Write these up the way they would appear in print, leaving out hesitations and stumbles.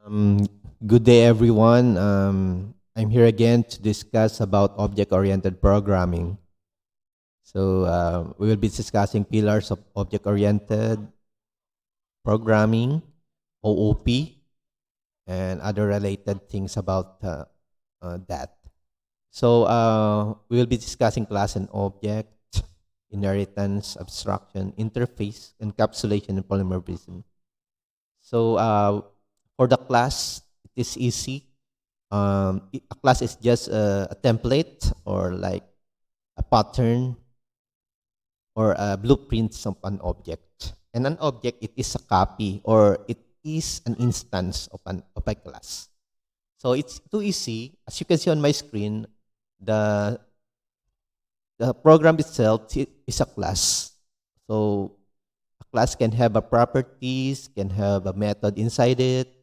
Um, Good day, everyone. I'm here again to discuss about object-oriented programming. We will be discussing pillars of object-oriented programming, OOP, and other related things about that. We will be discussing class and object, inheritance, abstraction, interface, encapsulation, and polymorphism. So for the class, it is easy. A class is just a template or like a pattern or a blueprint of an object. And an object, it is a copy or it is an instance of a class. So it's too easy. As you can see on my screen, the the program itself is a class. So a class can have a properties, can have a method inside it,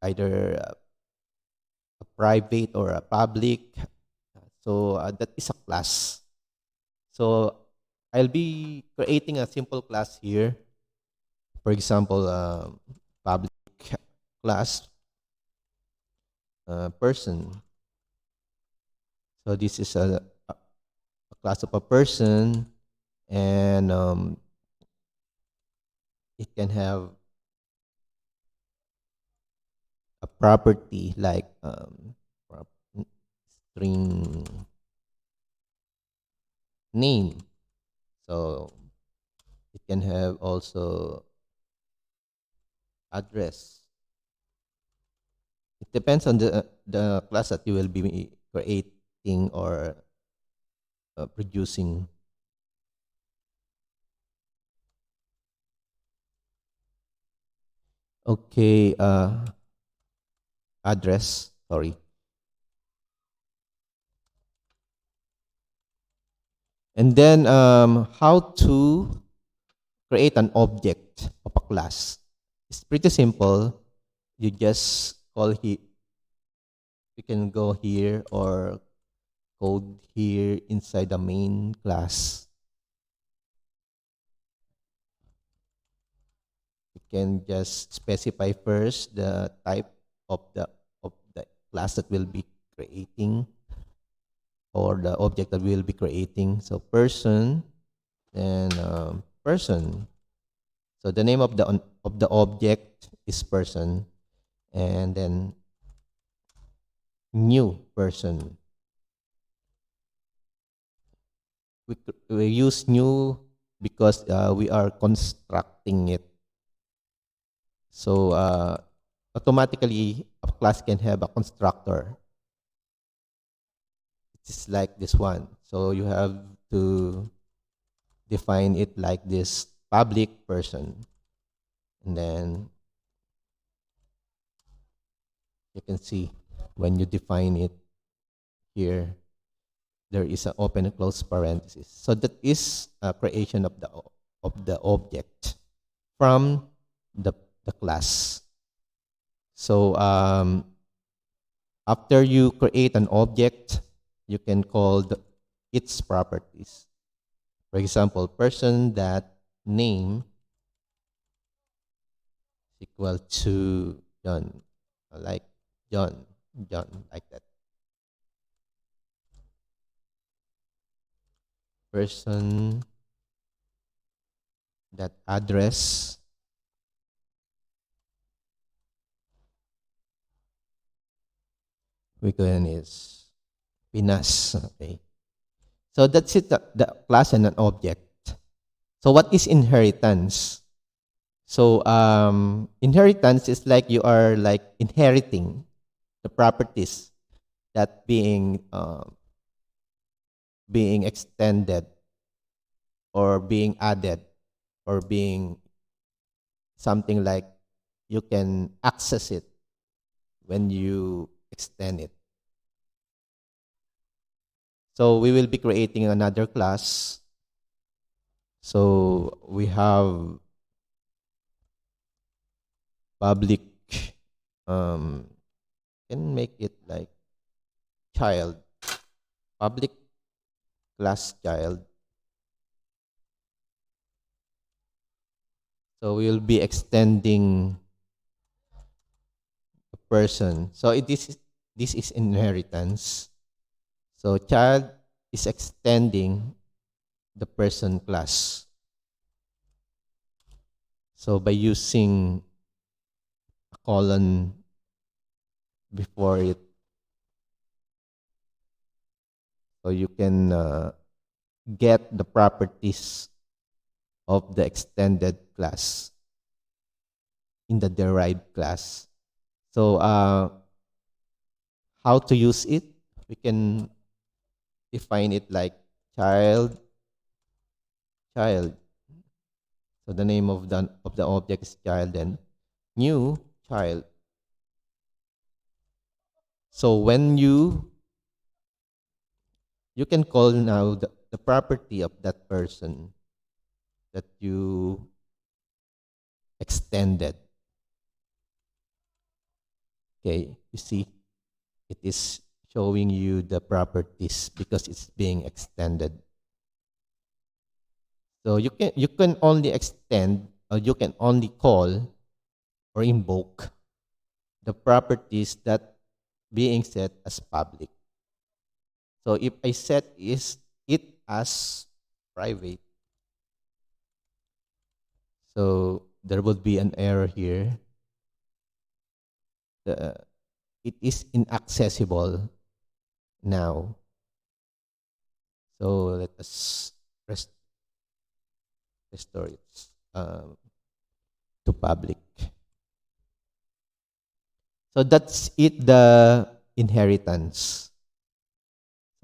either a private or a public. That is a class. So I'll be creating a simple class here. For example, public class person. So this is a class of a person, and it can have a property like string name. So it can have also address. It depends on the class that you will be creating or producing. Okay, address. Sorry. And then how to create an object of a class. It's pretty simple. You just call here. You can go here or code here inside the main class. You can just specify first the type of the class that we'll be creating or the object that we'll be creating. So person, then person. So the name of the object is person, and then new person. We use new because we are constructing it. So automatically a class can have a constructor. It's like this one. So you have to define it like this public person, and then you can see when you define it here, there is an open and close parenthesis. So that is a creation of the object from the the class. So after you create an object, you can call its properties. For example, person that name equal to John, like John, John, like that. Person that address we go in is Pinas. Okay. So that's it, the class and an object. So what is inheritance? So inheritance is like you are like inheriting the properties that being extended or being added or being something like you can access it when you extend it. So we will be creating another class. So we have public, um, can make it like child, public class child. So we will be extending person. So this is inheritance. So child is extending the person class. So by using a colon before it, so you can get the properties of the extended class in the derived class. So how to use it? We can define it like child, child. So the name of the object is child, and new child. So when you can call now the property of that person that you extended. Okay, you see, it is showing you the properties because it's being extended. So you can only extend, or you can only call or invoke the properties that being set as public. So if I set is it as private, so there would be an error here. The, it is inaccessible now. So let us restore it to public. So that's it, the inheritance.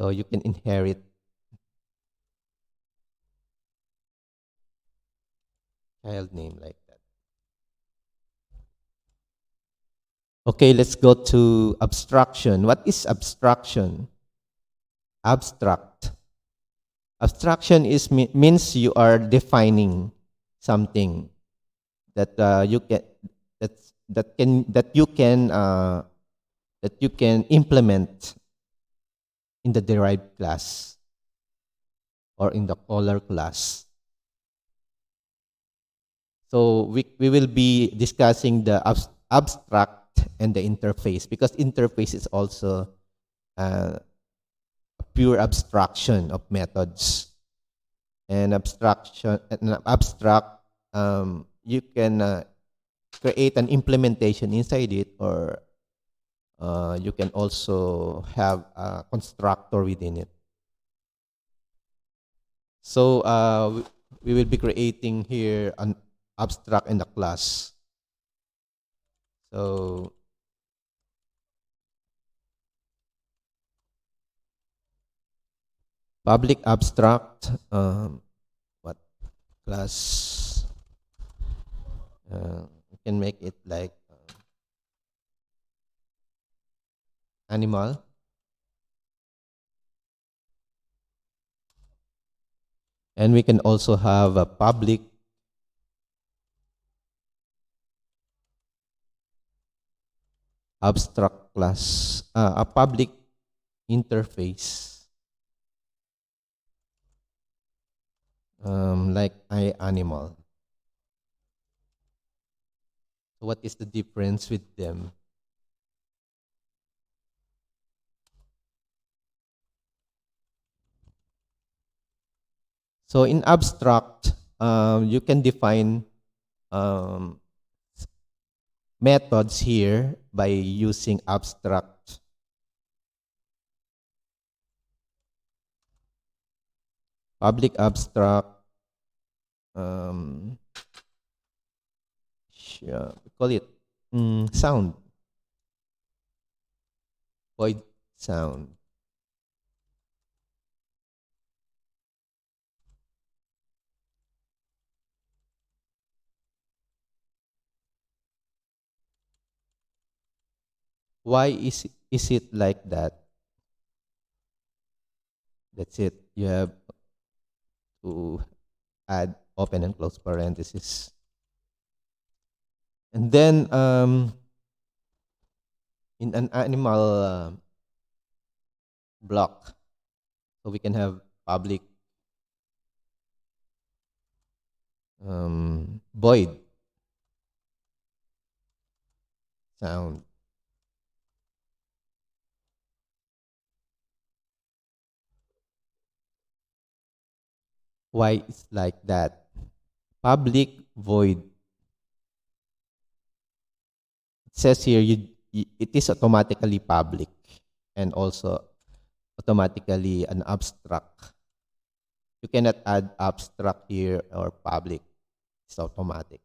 So you can inherit child name like that. Okay, let's go to abstraction. What is abstraction? Abstract. Abstraction means you are defining something that you can that you can implement in the derived class or in the caller class. So we will be discussing the abstract and the interface, because interface is also a pure abstraction of methods. And abstract, you can create an implementation inside it, or you can also have a constructor within it. So we will be creating here an abstract in the class. So public abstract, what class? We can make it like animal. And we can also have a public abstract class, a public interface, like I animal. So what is the difference with them? So in abstract, you can define um, methods here by using abstract. Public abstract, um, we call it sound, void sound. Why is it like that? That's it. You have to add open and close parentheses. And then in an animal block, so we can have public void sound. Why it's like that? Public void. It says here it is automatically public and also automatically an abstract. You cannot add abstract here or public. It's automatic.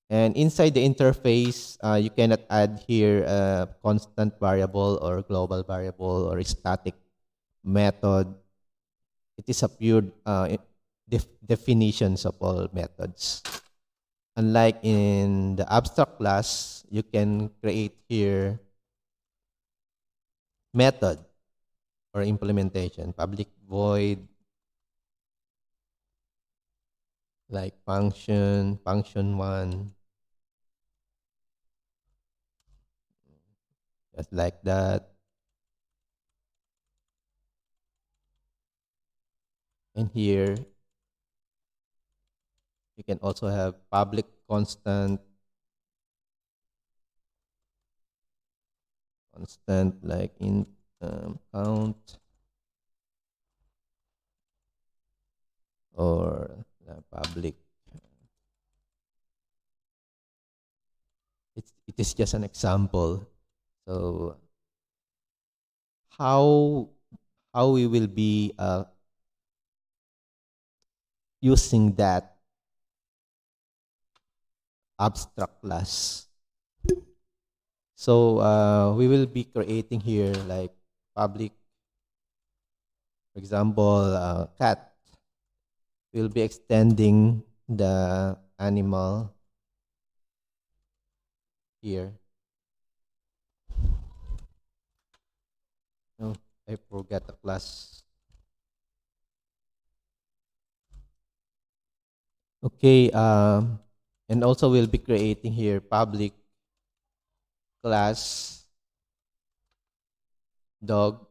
And inside the interface, you cannot add here a constant variable or global variable or a static method. It is a pure definitions of all methods. Unlike in the abstract class, you can create here method or implementation, public void, like function one, just like that. And here you can also have public constant like in count or public. It is just an example. So how we will be using that abstract class. So we will be creating here like public, for example, cat. We'll be extending the animal here. Oh, I forgot the class. Okay, and also we'll be creating here public class dog.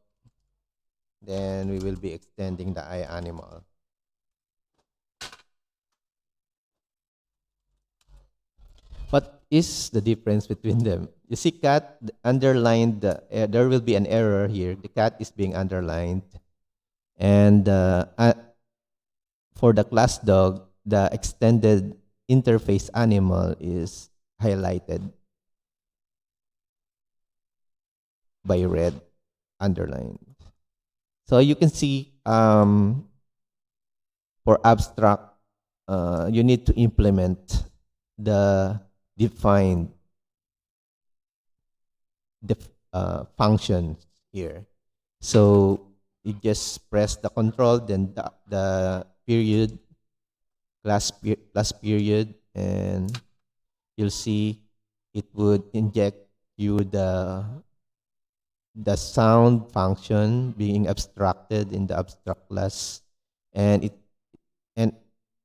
Then we will be extending the I animal. What is the difference between them? You see, cat underlined. There will be an error here. The cat is being underlined, and for the class dog, the extended interface animal is highlighted by red underlined. So you can see for abstract, you need to implement the defined functions here. So you just press the control, then the period, class period, and you'll see it would inject you the sound function being abstracted in the abstract class, and and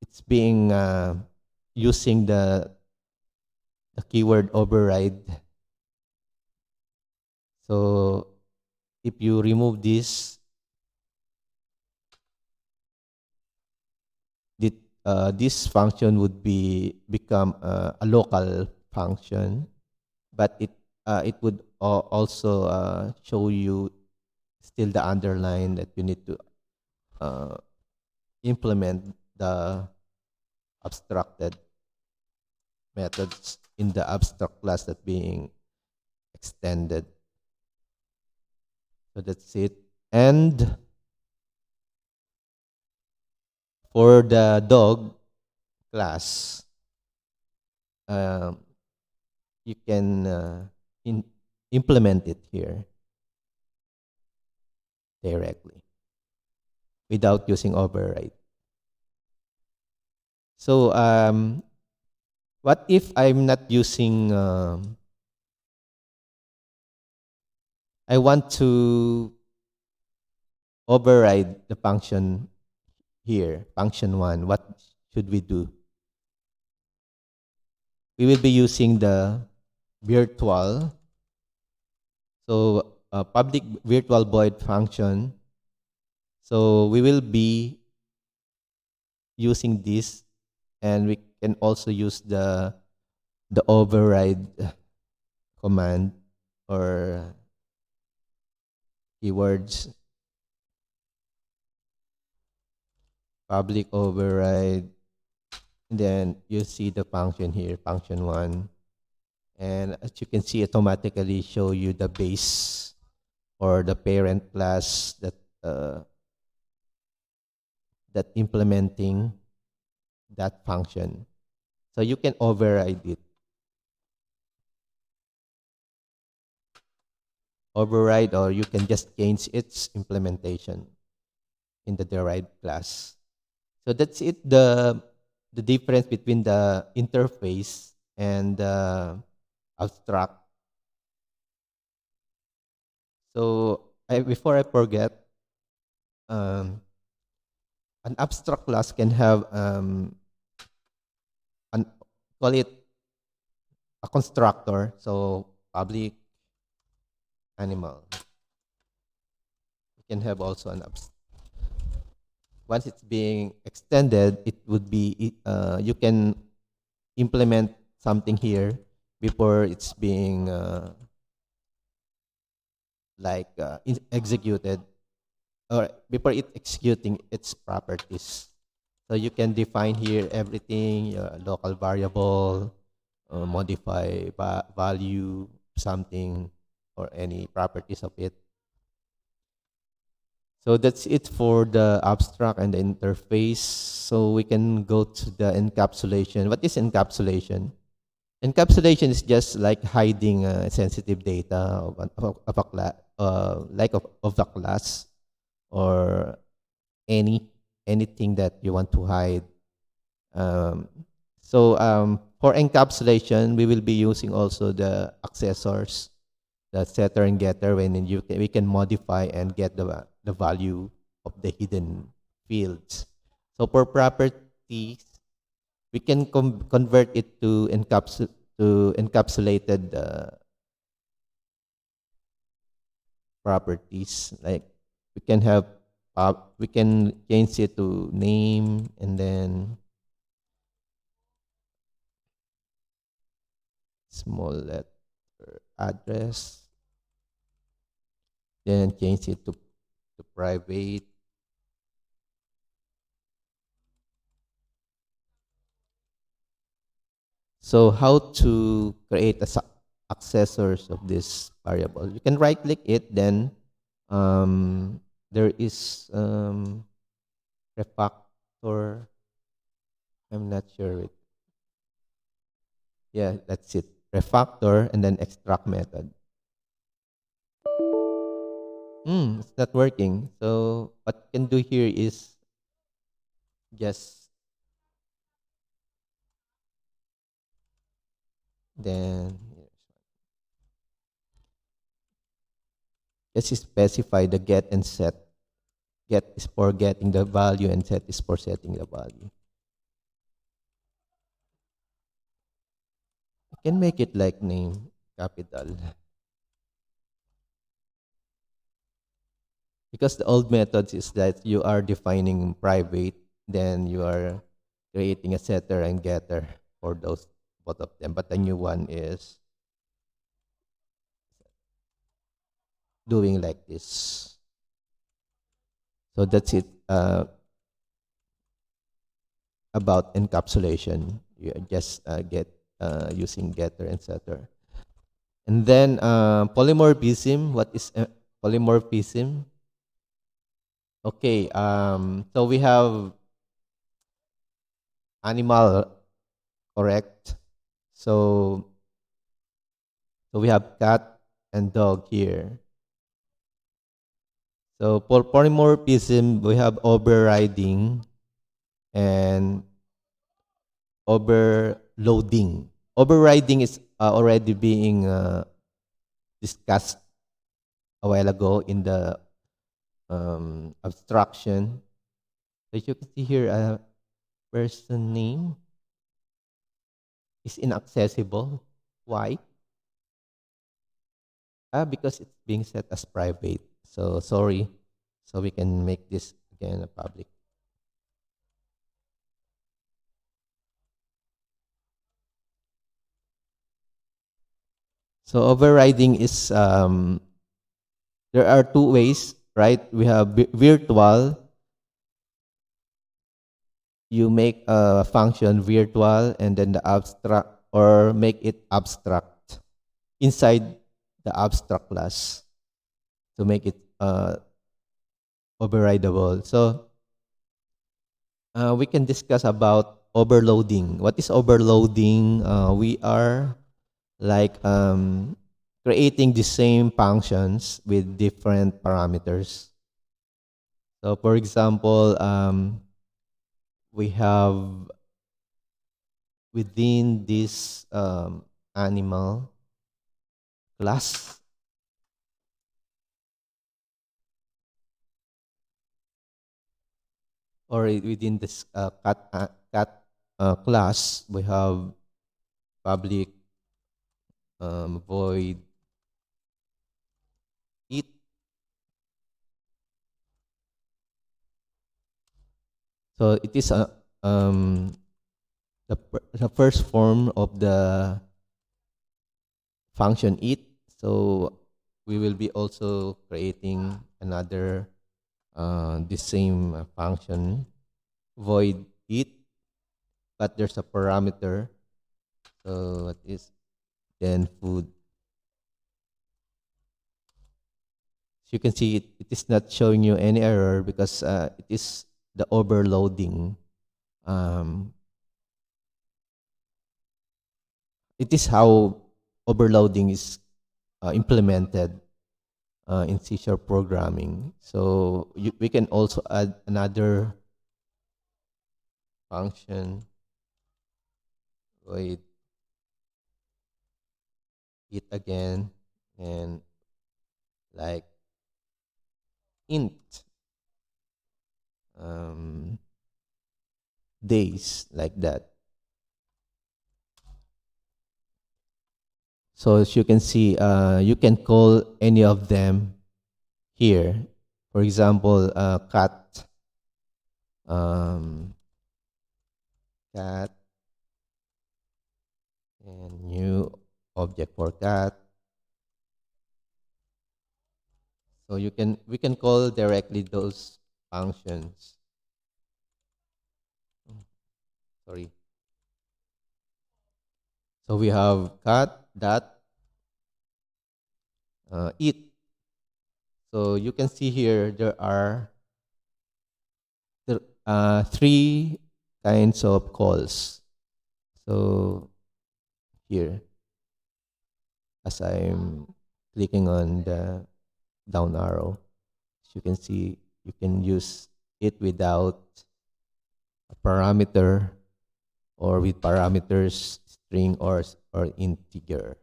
it's being using the keyword override. So if you remove this, this function would become a local function, but it would also show you still the underline that you need to uh, implement the abstracted methods in the abstract class that being extended. So that's it. And for the dog class, um, you can implement it here directly without using override. So what if I'm not using, I want to override the function here, function one, what should we do? We will be using the virtual, so public virtual void function. So we will be using this, and we can also use the override command or keywords. public override, and then you see the function here, function one, and as you can see, automatically show you the base or the parent class uh, that implementing that function. So you can override it, or you can just change its implementation in the derived class. So that's it. The difference between the interface and the abstract. So before I forget, um, an abstract class can have an call it a constructor. So public animal. You can have also an once it's being extended, it would be you can implement something here before it's being executed, or before it executing its properties. So you can define here everything, local variable, modify value, something, or any properties of it. So that's it for the abstract and the interface. So we can go to the encapsulation. What is encapsulation? Encapsulation is just like hiding sensitive data of a class, of the class, or any anything that you want to hide. Um, for encapsulation, we will be using also the accessors, the setter and getter, when we can modify and get the value of the hidden fields. So for properties, we can convert it to encapsulated properties. Like we can have we can change it to name, and then small letter address, then change it to private. So how to create accessors of this variable? You can right click it, then there is refactor. I'm not sure. Yeah, that's it. Refactor and then extract method. It's not working. So what you can do here is just then just specify the get and set. Get is for getting the value, and set is for setting the value. I can make it like name capital, because the old methods is that you are defining private, then you are creating a setter and getter for those, both of them. But the new one is doing like this. So that's it about encapsulation. You just get using getter and setter. And then polymorphism. What is polymorphism? Okay, so we have animal, correct? So we have cat and dog here. So for polymorphism, we have overriding and overloading. Overriding is already being discussed a while ago in the abstraction. So you can see here, a person name is inaccessible. Why? Because it's being set as private. So sorry. So we can make this again a public. So overriding is there are two ways, right? We have virtual you make a function virtual and then the abstract, or make it abstract inside the abstract class to make it overridable. So we can discuss about overloading. What is overloading? We are like creating the same functions with different parameters. So for example, we have within this animal class, or within this cat class, we have public void it. So it is a the first form of the function it. So we will be also creating another the same function void it, but there's a parameter. So what is then food? So you can see it is not showing you any error because it is the overloading. Um, it is how overloading is implemented in C# programming. So we can also add another function with it again, and like int um, days, like that. So as you can see, you can call any of them here. For example, um, cat, and new object for cat. So we can call directly those functions. Sorry. So we have cat dot it. So you can see here there are three kinds of calls. So here, as I'm clicking on the down arrow, as you can see, you can use it without a parameter, or with parameters, string or integer.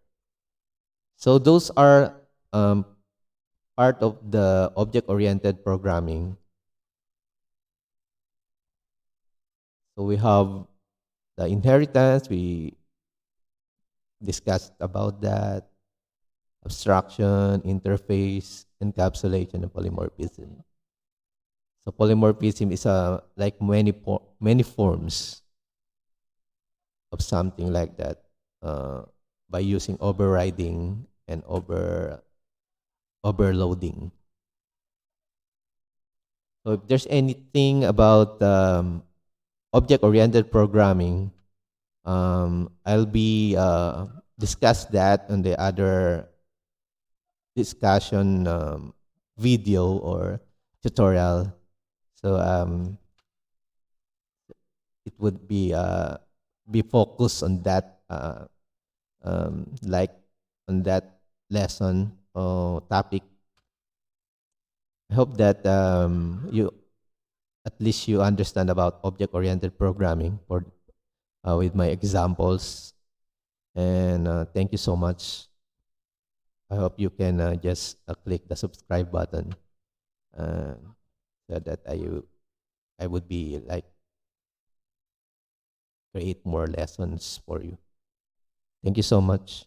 So those are part of the object-oriented programming. So we have the inheritance, we discussed about that, abstraction, interface, encapsulation, and polymorphism. So polymorphism is like many forms of something like that uh, by using overriding and overloading. So if there's anything about object-oriented programming, I'll be discuss that on the other discussion video or tutorial. So it would be focused on that like on that lesson or topic. I hope that you at least you understand about object-oriented programming for with my examples. And thank you so much. I hope you can just click the subscribe button uh, so that I would be like create more lessons for you. Thank you so much.